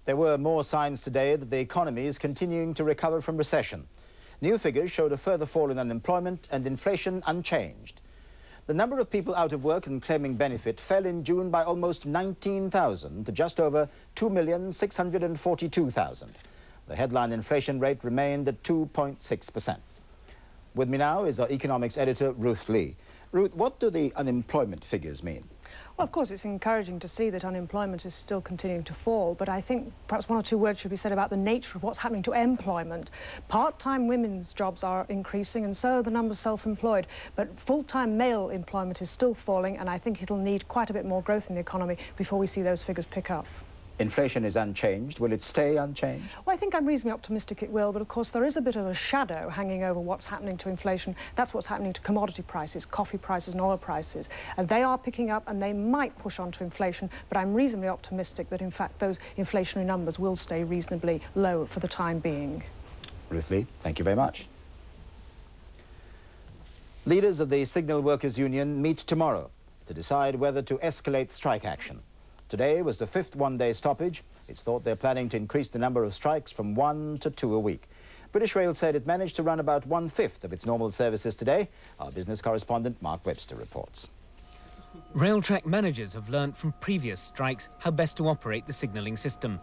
There were more signs today that the economy is continuing to recover from recession. New figures showed a further fall in unemployment and inflation unchanged. The number of people out of work and claiming benefit fell in June by almost 19,000 to just over 2,642,000. The headline inflation rate remained at 2.6%. With me now is our economics editor, Ruth Lee. Ruth, what do the unemployment figures mean? Well, of course, it's encouraging to see that unemployment is still continuing to fall, but I think perhaps one or two words should be said about the nature of what's happening to employment. Part-time women's jobs are increasing, and so are the numbers self-employed, but full-time male employment is still falling, and I think it'll need quite a bit more growth in the economy before we see those figures pick up. Inflation is unchanged. Will it stay unchanged? Well, I think I'm reasonably optimistic it will, but of course there is a bit of a shadow hanging over what's happening to inflation. That's what's happening to commodity prices, coffee prices and oil prices. And they are picking up and they might push on to inflation, but I'm reasonably optimistic that in fact those inflationary numbers will stay reasonably low for the time being. Ruth Lee, thank you very much. Leaders of the Signal Workers Union meet tomorrow to decide whether to escalate strike action. Today was the fifth one-day stoppage. It's thought they're planning to increase the number of strikes from 1 to 2 a week. British Rail said it managed to run about 1/5 of its normal services today. Our business correspondent Mark Webster reports. Railtrack managers have learnt from previous strikes how best to operate the signalling system.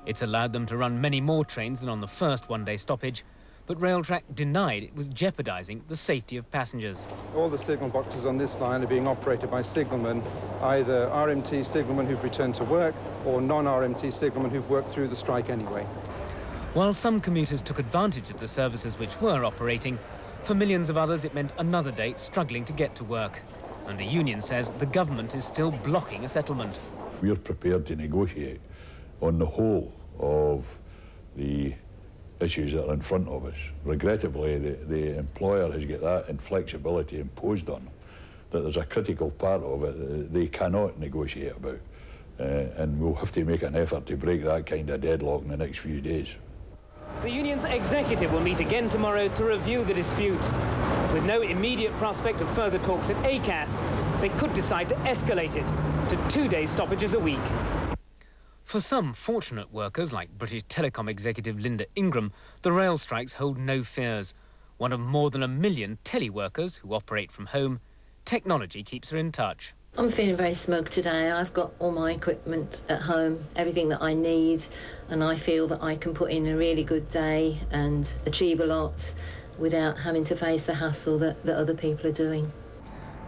It's allowed them to run many more trains than on the first one-day stoppage, but Railtrack denied it was jeopardising the safety of passengers. All the signal boxes on this line are being operated by signalmen, either RMT signalmen who've returned to work or non-RMT signalmen who've worked through the strike anyway. While some commuters took advantage of the services which were operating, for millions of others it meant another day struggling to get to work. And the union says the government is still blocking a settlement. We're prepared to negotiate on the whole of the issues that are in front of us. Regrettably, the employer has got that inflexibility imposed on them, that there's a critical part of it that they cannot negotiate about. And we'll have to make an effort to break that kind of deadlock in the next few days. The union's executive will meet again tomorrow to review the dispute. With no immediate prospect of further talks at ACAS, they could decide to escalate it to 2-day stoppages a week. For some fortunate workers, like British Telecom executive Linda Ingram, the rail strikes hold no fears. One of more than 1 million teleworkers who operate from home, technology keeps her in touch. I'm feeling very smug today. I've got all my equipment at home, everything that I need, and I feel that I can put in a really good day and achieve a lot without having to face the hassle that other people are doing.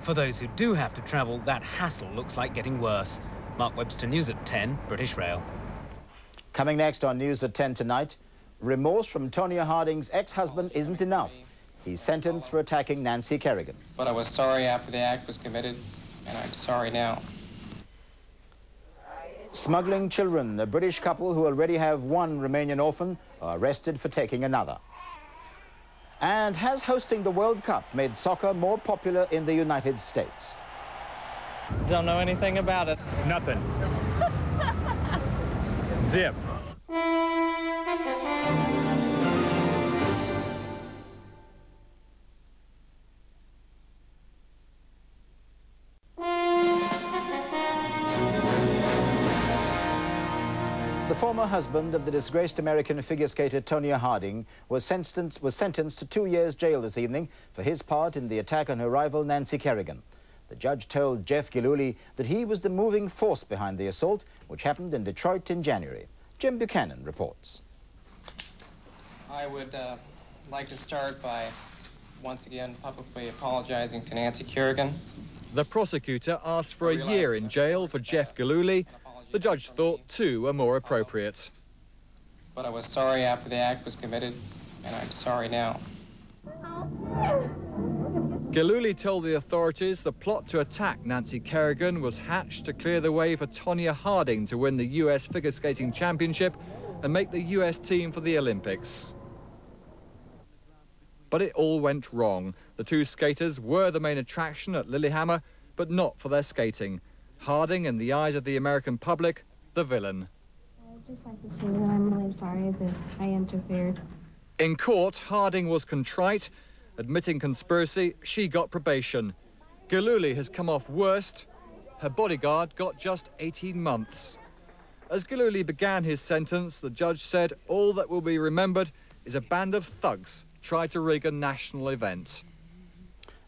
For those who do have to travel, that hassle looks like getting worse. Mark Webster, News at 10, British Rail. Coming next on News at 10 tonight, remorse from Tonya Harding's ex-husband isn't enough. He's sentenced for attacking Nancy Kerrigan. But I was sorry after the act was committed, and I'm sorry now. Smuggling children. The British couple who already have one Romanian orphan are arrested for taking another. And has hosting the World Cup made soccer more popular in the United States? Don't know anything about it. Nothing. Zip. The former husband of the disgraced American figure skater Tonya Harding was sentenced to 2 years jail this evening for his part in the attack on her rival Nancy Kerrigan. The judge told Jeff Gillooly that he was the moving force behind the assault, which happened in Detroit in January. Jim Buchanan reports. I would like to start by once again publicly apologizing to Nancy Kerrigan. The prosecutor asked for a year in jail for Jeff Gillooly. The judge thought 2 were more appropriate. But I was sorry after the act was committed, and I'm sorry now. Gillooly told the authorities the plot to attack Nancy Kerrigan was hatched to clear the way for Tonya Harding to win the US figure skating championship and make the US team for the Olympics. But it all went wrong. The 2 skaters were the main attraction at Lillehammer, but not for their skating. Harding, in the eyes of the American public, the villain. I'd just like to say that I'm really sorry that I interfered. In court, Harding was contrite. Admitting conspiracy, she got probation. Gillooly has come off worst. Her bodyguard got just 18 months. As Gilouli began his sentence, the judge said all that will be remembered is a band of thugs tried to rig a national event.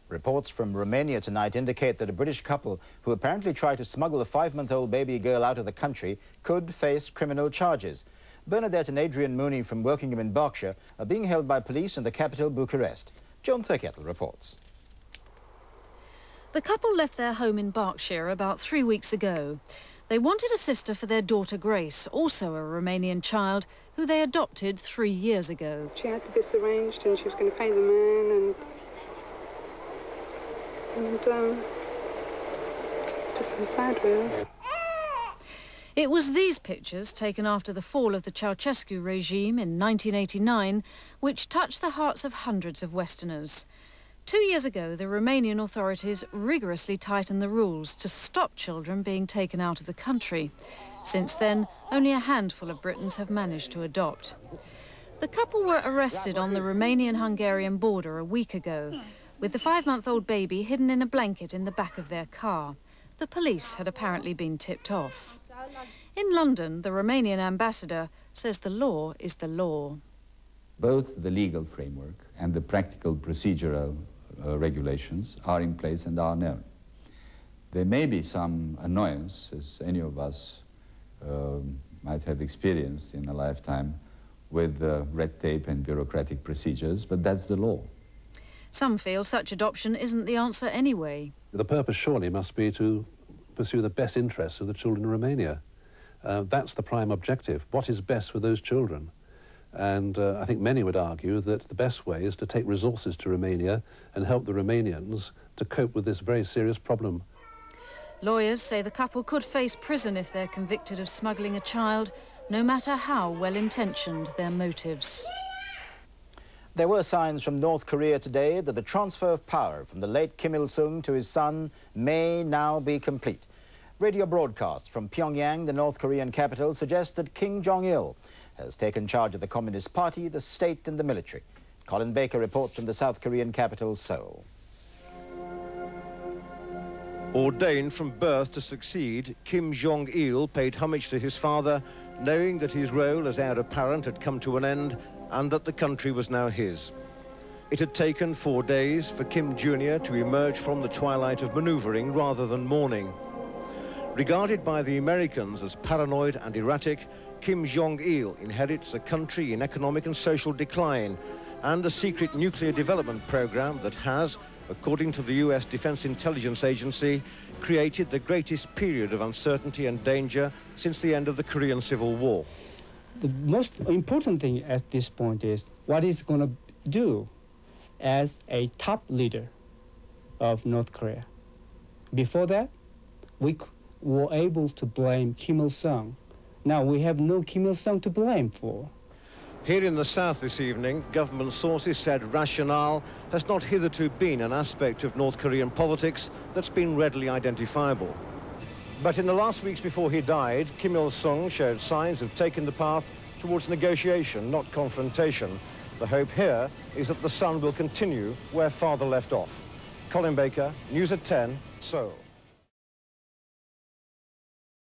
Reports from Romania tonight indicate that a British couple who apparently tried to smuggle a 5-month-old baby girl out of the country could face criminal charges. Bernadette and Adrian Mooney from Wokingham in Berkshire are being held by police in the capital, Bucharest. Joan Thurkettle reports. The couple left their home in Berkshire about 3 weeks ago. They wanted a sister for their daughter Grace, also a Romanian child, who they adopted 3 years ago. She had this arranged and she was going to pay the man and it's just so sad, really. It was these pictures, taken after the fall of the Ceausescu regime in 1989, which touched the hearts of hundreds of Westerners. 2 years ago, the Romanian authorities rigorously tightened the rules to stop children being taken out of the country. Since then, only a handful of Britons have managed to adopt. The couple were arrested on the Romanian-Hungarian border a week ago, with the 5-month-old baby hidden in a blanket in the back of their car. The police had apparently been tipped off. In London, the Romanian ambassador says the law is the law. Both the legal framework and the practical procedural regulations are in place and are known. There may be some annoyance, as any of us might have experienced in a lifetime, with red tape and bureaucratic procedures, but that's the law. Some feel such adoption isn't the answer anyway. The purpose surely must be to pursue the best interests of the children in Romania. That's the prime objective. What is best for those children? And I think many would argue that the best way is to take resources to Romania and help the Romanians to cope with this very serious problem. Lawyers say the couple could face prison if they're convicted of smuggling a child, no matter how well-intentioned their motives. There were signs from North Korea today that the transfer of power from the late Kim Il-sung to his son may now be complete. Radio broadcasts from Pyongyang, the North Korean capital, suggest that Kim Jong-il has taken charge of the Communist Party, the state and the military. Colin Baker reports from the South Korean capital, Seoul. Ordained from birth to succeed, Kim Jong-il paid homage to his father, knowing that his role as heir apparent had come to an end and that the country was now his. It had taken 4 days for Kim Jr. to emerge from the twilight of maneuvering rather than mourning. Regarded by the Americans as paranoid and erratic, Kim Jong-il inherits a country in economic and social decline and a secret nuclear development program that has, according to the US Defense Intelligence Agency, created the greatest period of uncertainty and danger since the end of the Korean Civil War. The most important thing at this point is what he's going to do as a top leader of North Korea. Before that, we were able to blame Kim Il-sung. Now we have no Kim Il-sung to blame for. Here in the south this evening, government sources said rationale has not hitherto been an aspect of North Korean politics that's been readily identifiable. But in the last weeks before he died, Kim Il-sung showed signs of taking the path towards negotiation, not confrontation. The hope here is that the son will continue where father left off. Colin Baker, News at 10, Seoul.